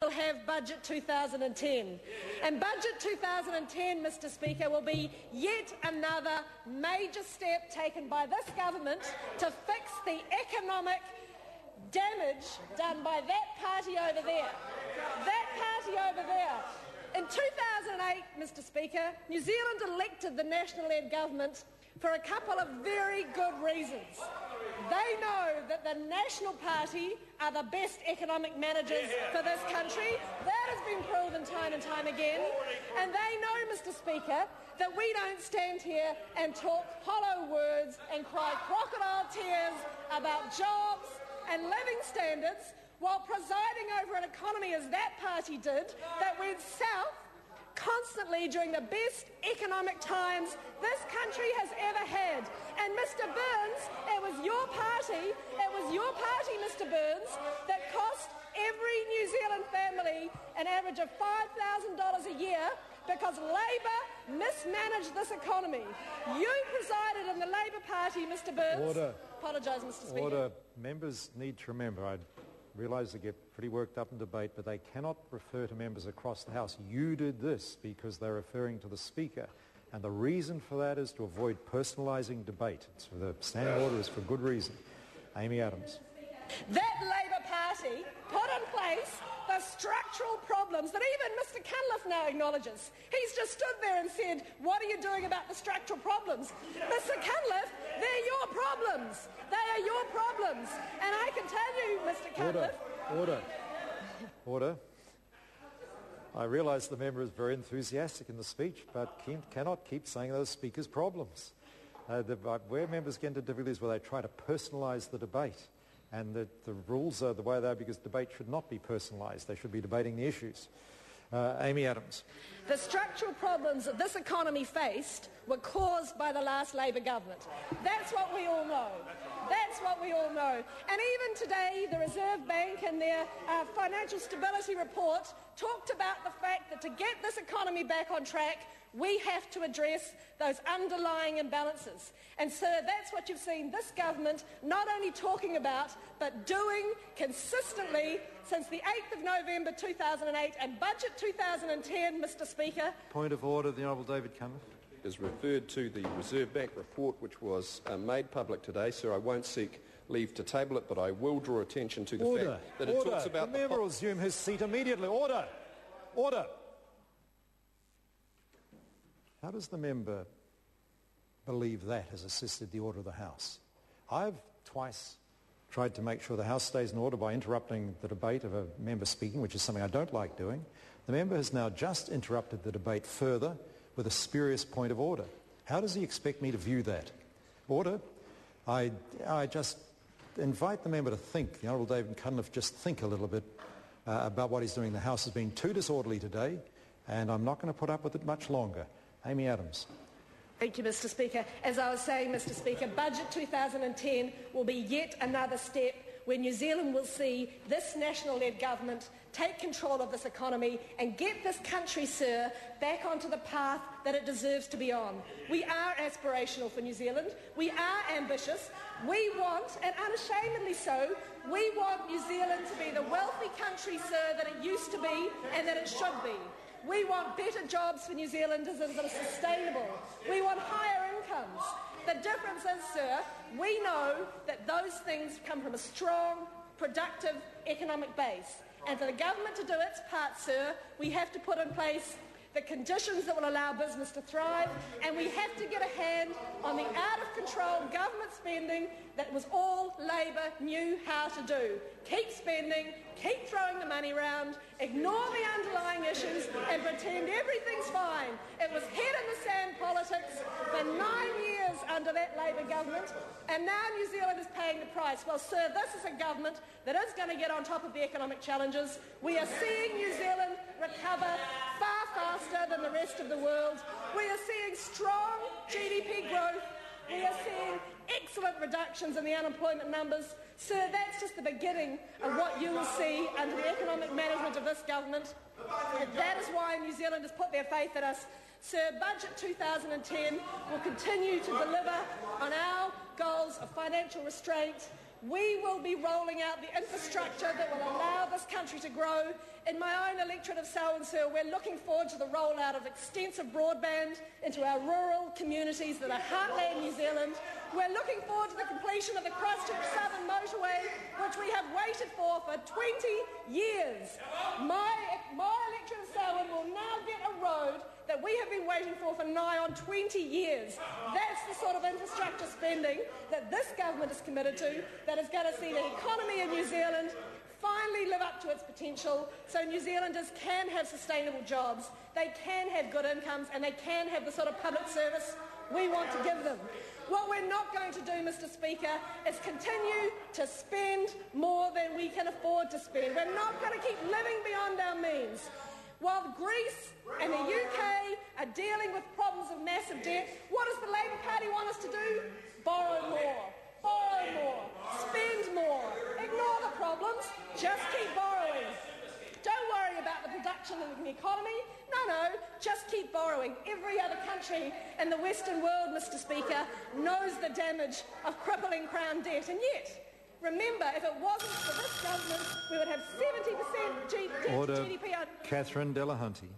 we'll have Budget 2010. And Budget 2010, Mr Speaker, will be yet another major step taken by this government to fix the economic damage done by that party over there. That party over there. In 2008, Mr Speaker, New Zealand elected the National-led government for a couple of very good reasons. They know that the National Party are the best economic managers for this country. That has been proven time and time again. And they know, Mr Speaker, that we don't stand here and talk hollow words and cry crocodile tears about jobs and living standards while presiding over an economy as that party did that went south constantly during the best economic times this country has ever had. And Mr Burns, it was your party, Mr Burns, that cost every New Zealand family an average of $5,000 a year because Labour mismanaged this economy. You presided in the Labour Party, Mr Burns. Order. Apologise, Mr Speaker. Order. Members need to remember, I realise they get pretty worked up in debate, but they cannot refer to members across the House. You did this because they're referring to the Speaker. And the reason for that is to avoid personalising debate. It's for the standing order is for good reason. Amy Adams. That Labour Party put in place the structural problems that even Mr Cunliffe now acknowledges. He's just stood there and said, what are you doing about the structural problems? Mr Cunliffe, they're your problems. They are your problems. And I can tell you, Mr Cunliffe... Order. I realise the member is very enthusiastic in the speech, but cannot keep saying those speakers' problems. Where members get into difficulties where they try to personalise the debate. And the rules are the way they are because debate should not be personalised. They should be debating the issues. Amy Adams. The structural problems that this economy faced were caused by the last Labour government. That's what we all know. That's what we all know. And even today, the Reserve Bank in their financial stability report talked about the fact that to get this economy back on track, we have to address those underlying imbalances. And so that's what you've seen this government not only talking about, but doing consistently since the 8th of November 2008 and Budget 2010, Mr Speaker. Point of order, the Honourable David Cunliffe. Is referred to the Reserve Bank report which was made public today, sir. I won't seek leave to table it, but I will draw attention to the fact that it talks about... The member will resume his seat immediately. Order. How does the member believe that has assisted the order of the House? I've twice tried to make sure the House stays in order by interrupting the debate of a member speaking, which is something I don't like doing. The member has now just interrupted the debate further with a spurious point of order. How does he expect me to view that? Order. I just invite the member to think, the Honourable David Cunliffe, just think a little bit about what he's doing. The House has been too disorderly today, and I'm not going to put up with it much longer. Amy Adams. Thank you, Mr Speaker. As I was saying, Mr Speaker, Budget 2010 will be yet another step where New Zealand will see this national-led government take control of this economy and get this country, sir, back onto the path that it deserves to be on. We are aspirational for New Zealand. We are ambitious. We want, and unashamedly so, we want New Zealand to be the wealthy country, sir, that it used to be and that it should be. We want better jobs for New Zealanders that are sustainable. We want higher incomes. The difference is, sir, we know that those things come from a strong, productive economic base. And for the government to do its part, sir, we have to put in place the conditions that will allow business to thrive, and we have to get a hand on the out-of-control government spending that was all Labour knew how to do. Keep spending, keep throwing the money around, ignore the underlying issues and pretend everything's fine. It was head-in-the-sand politics for 9 years under that Labour government, and now New Zealand is paying the price. Well, sir, this is a government that is going to get on top of the economic challenges. We are seeing New Zealand recover far faster than the rest of the world. We are seeing strong GDP growth. We are seeing excellent reductions in the unemployment numbers. Sir, that's just the beginning of what you will see under the economic management of this government. And that is why New Zealand has put their faith in us. Sir, Budget 2010 will continue to deliver on our goals of financial restraint, We will be rolling out the infrastructure that will allow this country to grow. In my own electorate of Selwyn Searle, we're looking forward to the rollout of extensive broadband into our rural communities that are heartland New Zealand. We're looking forward to the completion of the Christchurch Southern Motorway, which we have waited for 20 years. My electorate of Selwyn will now get a road that we have been waiting for nigh on 20 years. That's the sort of infrastructure spending that this government is committed to, that is going to see the economy in New Zealand finally live up to its potential, so New Zealanders can have sustainable jobs, they can have good incomes, and they can have the sort of public service we want to give them. What we're not going to do, Mr. Speaker, is continue to spend more than we can afford to spend. We're not going to keep living beyond our means. While Greece and the UK are dealing with problems of massive debt, what does the Labour Party want us to do? Borrow more, spend more, ignore the problems, just keep borrowing. Don't worry about the production of the economy. No, just keep borrowing. Every other country in the Western world, Mr. Speaker, knows the damage of crippling Crown debt, and yet, remember, if it wasn't for this government, we would have 70% Order. GDP. Catherine Delahunty.